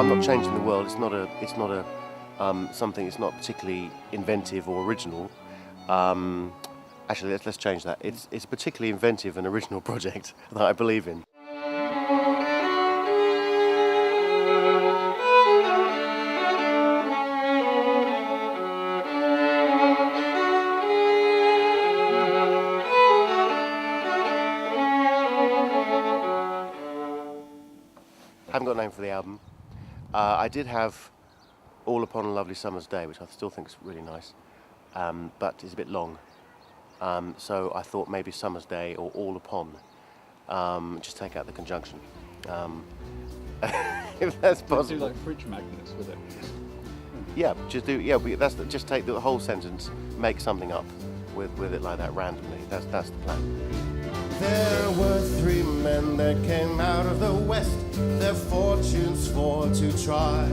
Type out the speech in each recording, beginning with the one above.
not changing the world. It's not something. It's not particularly inventive or original. Actually, let's change that. It's a particularly inventive and original project that I believe in. I haven't got a name for the album. I did have All Upon a Lovely Summer's Day, which I still think is really nice, but it's a bit long. So I thought maybe Summer's Day or All Upon. Just take out the conjunction. If that's possible. Do like fridge magnets with it. Yeah, just do. Yeah, just take the whole sentence, make something up with it like that randomly. That's the plan. There were three men that came out of the west, their fortunes for to try.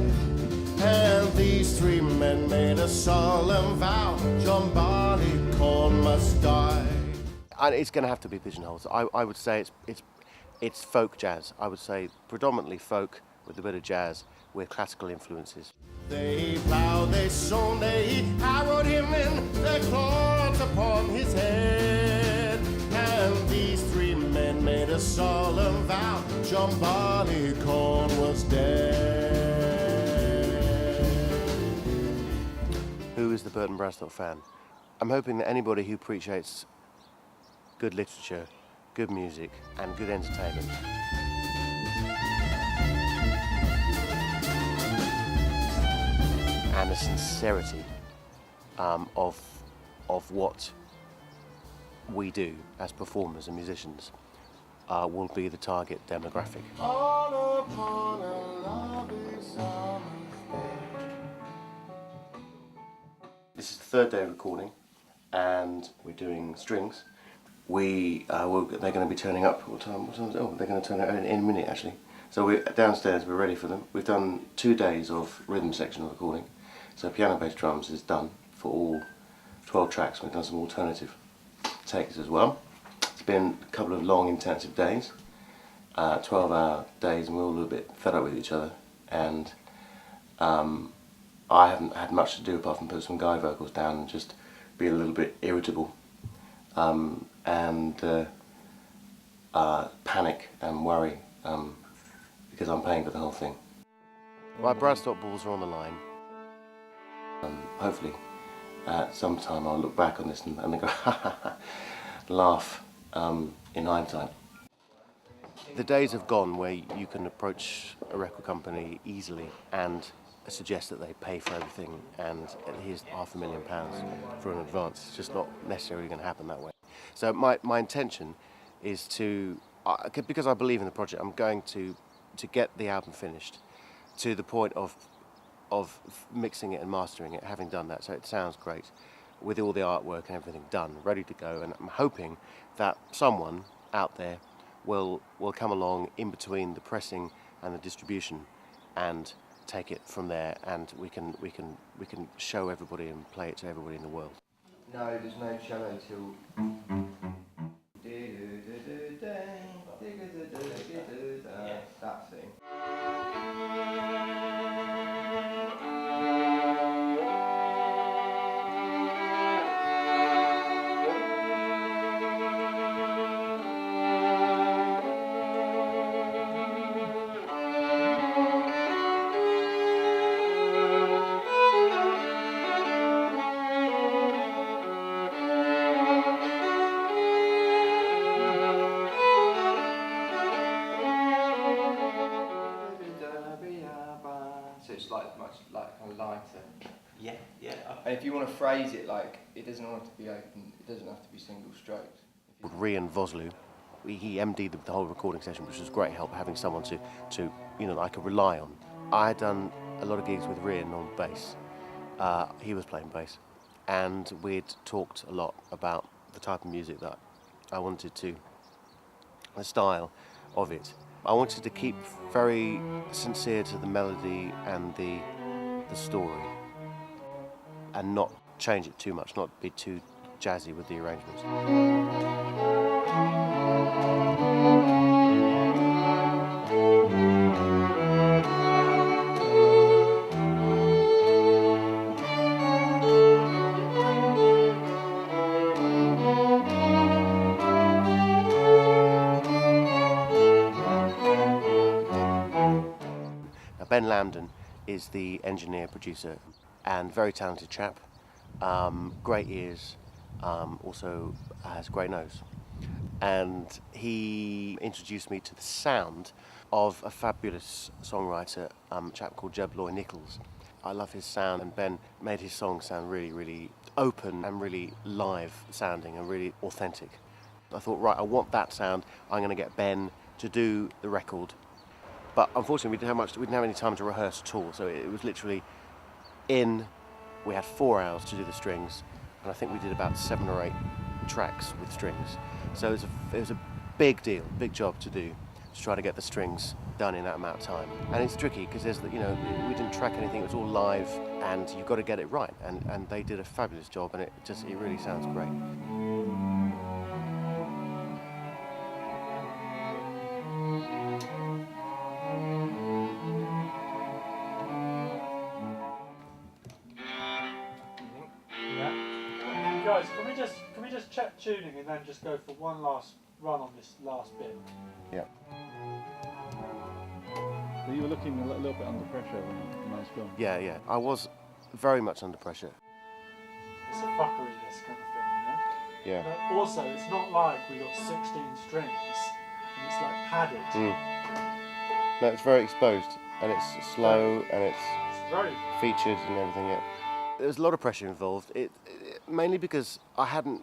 And these three men made a solemn vow, John Barleycorn must die. And it's going to have to be pigeonholed. I would say it's folk jazz. I would say predominantly folk with a bit of jazz with classical influences. They plowed, they sown, they harrowed him in their claws upon his head. And these three men made a solemn vow, John Barleycorn was dead. Who is the Burton Bradstock fan? I'm hoping that anybody who appreciates good literature, good music, and good entertainment and a sincerity of what we do as performers and musicians will be the target demographic. All upon a lovely summer's day. This is the third day of recording, and we're doing strings. They're going to be turning up. What time? Oh, they're going to turn up in a minute actually. So we're downstairs. We're ready for them. We've done 2 days of rhythm sectional recording. So piano, bass, drums is done for all 12 tracks. We've done some alternative takes as well. It's been a couple of long, intensive days, 12-hour days, and we're all a little bit fed up with each other. And I haven't had much to do apart from put some guide vocals down and just be a little bit irritable and panic and worry because I'm paying for the whole thing. My Bradstock balls are on the line. Hopefully at some time I'll look back on this and go laugh in hindsight. The days have gone where you can approach a record company easily and suggest that they pay for everything and here's £500,000 for an advance. It's just not necessarily going to happen that way. So my intention is to, because I believe in the project, I'm going to get the album finished to the point of mixing it and mastering it, having done that, so it sounds great, with all the artwork and everything done, ready to go. And I'm hoping that someone out there will come along in between the pressing and the distribution and take it from there, and we can show everybody and play it to everybody in the world. No, there's no cello until that thing. So it's much kind of lighter. Yeah. And if you want to phrase it it doesn't have to be open, it doesn't have to be single strokes. Rian Vosloo, he MD'd the whole recording session, which was great help having someone to I could rely on. I had done a lot of gigs with Rian on bass. He was playing bass, and we'd talked a lot about the type of music that I wanted to, the style of it. I wanted to keep very sincere to the melody and the story, and not change it too much, not be too jazzy with the arrangements. Ben Lambden is the engineer, producer, and very talented chap. Great ears, also has a great nose. And he introduced me to the sound of a fabulous songwriter, a chap called Jeb Loy Nichols. I love his sound, and Ben made his song sound really, really open and really live sounding and really authentic. I thought, right, I want that sound. I'm going to get Ben to do the record. But unfortunately, we didn't have any time to rehearse at all. So it was literally we had 4 hours to do the strings, and I think we did about 7 or 8 tracks with strings. So it was a big deal, big job to do, to try to get the strings done in that amount of time. And it's tricky because we didn't track anything, it was all live, and you've got to get it right. And they did a fabulous job, and it really sounds great. Guys, can we just check tuning and then just go for one last run on this last bit? Yeah. So you were looking a little bit under pressure when I was filming. Yeah. I was very much under pressure. It's a fuckery, this kind of thing, you know? Yeah. But also, it's not like we got 16 strings and it's like padded. No, it's very exposed, and it's slow, and it's very featured and everything. Yeah. There was a lot of pressure involved. Mainly because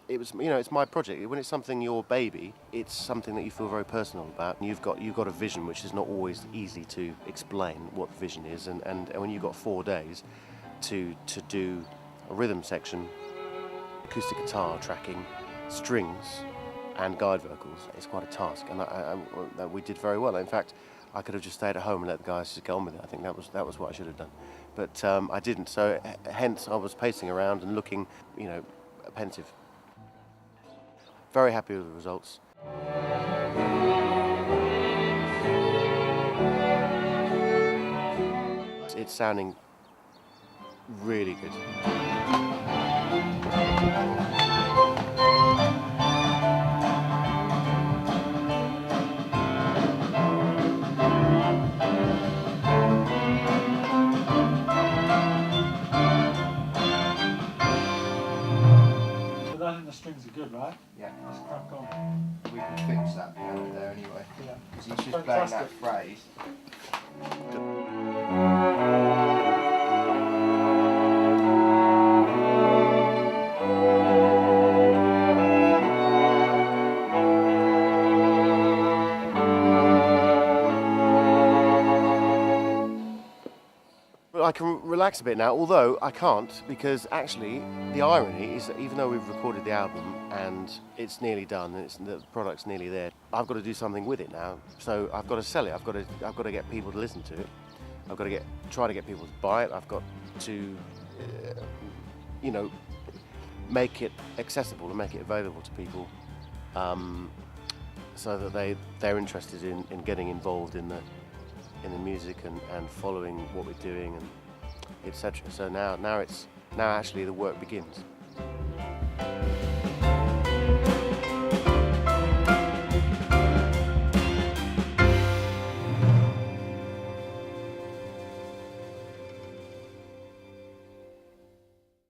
it's my project. When it's something your baby, it's something that you feel very personal about. And you've got a vision, which is not always easy to explain what the vision is. And when you've got 4 days to do a rhythm section, acoustic guitar tracking, strings, and guide vocals, it's quite a task. And we did very well. In fact, I could have just stayed at home and let the guys just get on with it. I think that was what I should have done. But I didn't, so hence I was pacing around and looking, pensive. Very happy with the results. It's sounding really good. I think the strings are good, right? Yeah. Let's crack on. We can fix that piano there anyway. Yeah. Because he's just Fantastic. playing that phrase. I can relax a bit now, although I can't, because actually the irony is that even though we've recorded the album and it's nearly done and the product's nearly there, I've got to do something with it now. So I've got to sell it. I've got to get people to listen to it. I've got to try to get people to buy it. I've got to, make it accessible and make it available to people, so that they're interested in getting involved in the music and following what we're doing and etc. So now actually the work begins.